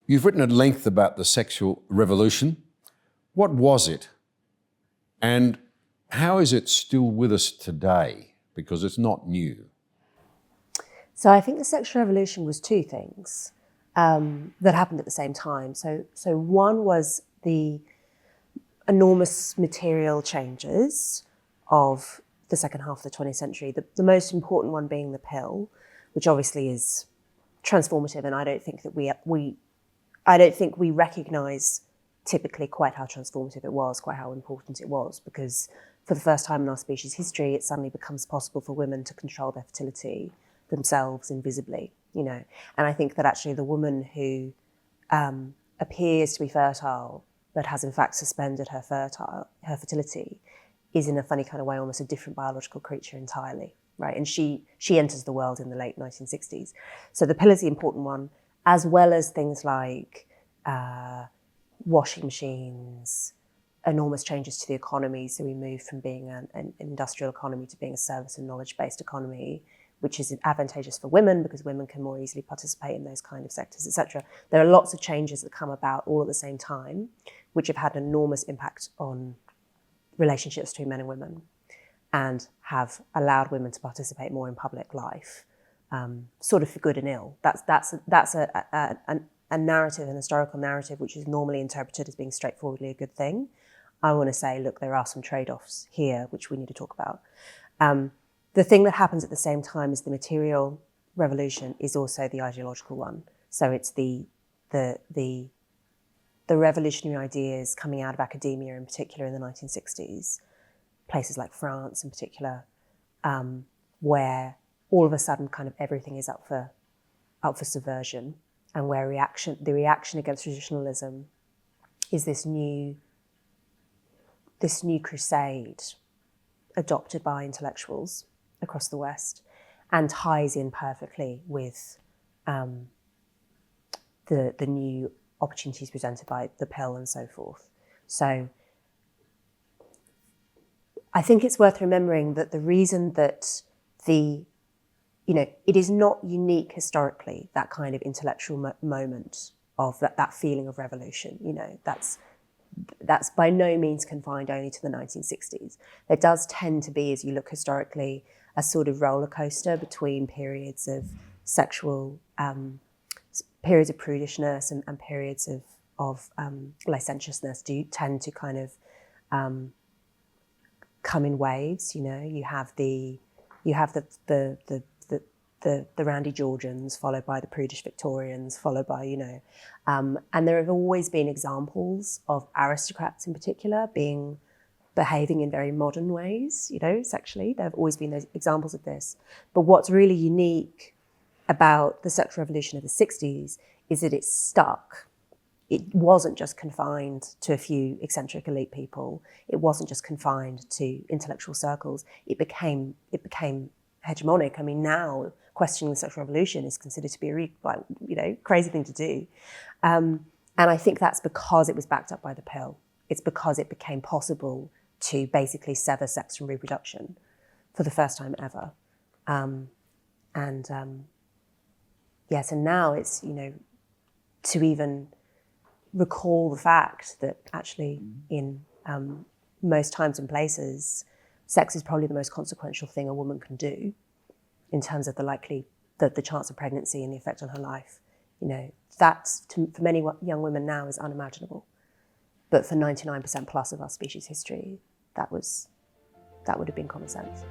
You've written at length about the sexual revolution. What was it? And how is it still with us today? Because it's not new. So I think the sexual revolution was two things that happened at the same time. So one was the enormous material changes of the second half of the 20th century, the most important one being the pill, which obviously is transformative, and I don't think that we recognise typically quite how transformative it was, quite how important it was, because for the first time in our species' history, it suddenly becomes possible for women to control their fertility themselves invisibly, you know. And I think that actually the woman who appears to be fertile but has in fact suspended her fertility is in a funny kind of way almost a different biological creature entirely, right? And she enters the world in the late 1960s. So the pill is the important one, as well as things like washing machines, enormous changes to the economy. So we moved from being an industrial economy to being a service and knowledge-based economy, which is advantageous for women because women can more easily participate in those kind of sectors, etc. There are lots of changes that come about all at the same time, which have had an enormous impact on relationships between men and women and have allowed women to participate more in public life, sort of for good and ill. That's a narrative, an historical narrative, which is normally interpreted as being straightforwardly a good thing. I want to say, look, there are some trade-offs here, which we need to talk about. The thing that happens at the same time as the material revolution is also the ideological one. So it's the revolutionary ideas coming out of academia, in particular in the 1960s, places like France in particular, where all of a sudden kind of everything is up for subversion, and where the reaction against traditionalism is this new crusade adopted by intellectuals across the West, and ties in perfectly with the new opportunities presented by the pill and so forth. So I think it's worth remembering that the reason that it is not unique historically, that kind of intellectual moment of that feeling of revolution, that's by no means confined only to the 1960s. There does tend to be, as you look historically, a sort of rollercoaster between periods of sexual, periods of prudishness and periods of licentiousness do tend to kind of come in waves. You have the Randy Georgians, followed by the prudish Victorians, followed by, and there have always been examples of aristocrats in particular behaving in very modern ways, sexually. There have always been those examples of this. But what's really unique about the sexual revolution of the 60s is that it's stuck. It wasn't just confined to a few eccentric elite people. It wasn't just confined to intellectual circles. It became hegemonic. I mean, now questioning the sexual revolution is considered to be a really, crazy thing to do. And I think that's because it was backed up by the pill. It's because it became possible to basically sever sex from reproduction for the first time ever. So now it's, to even recall the fact that actually in most times and places, sex is probably the most consequential thing a woman can do in terms of the chance of pregnancy and the effect on her life. That's, for many young women now, is unimaginable. But for 99% plus of our species history, that would have been common sense.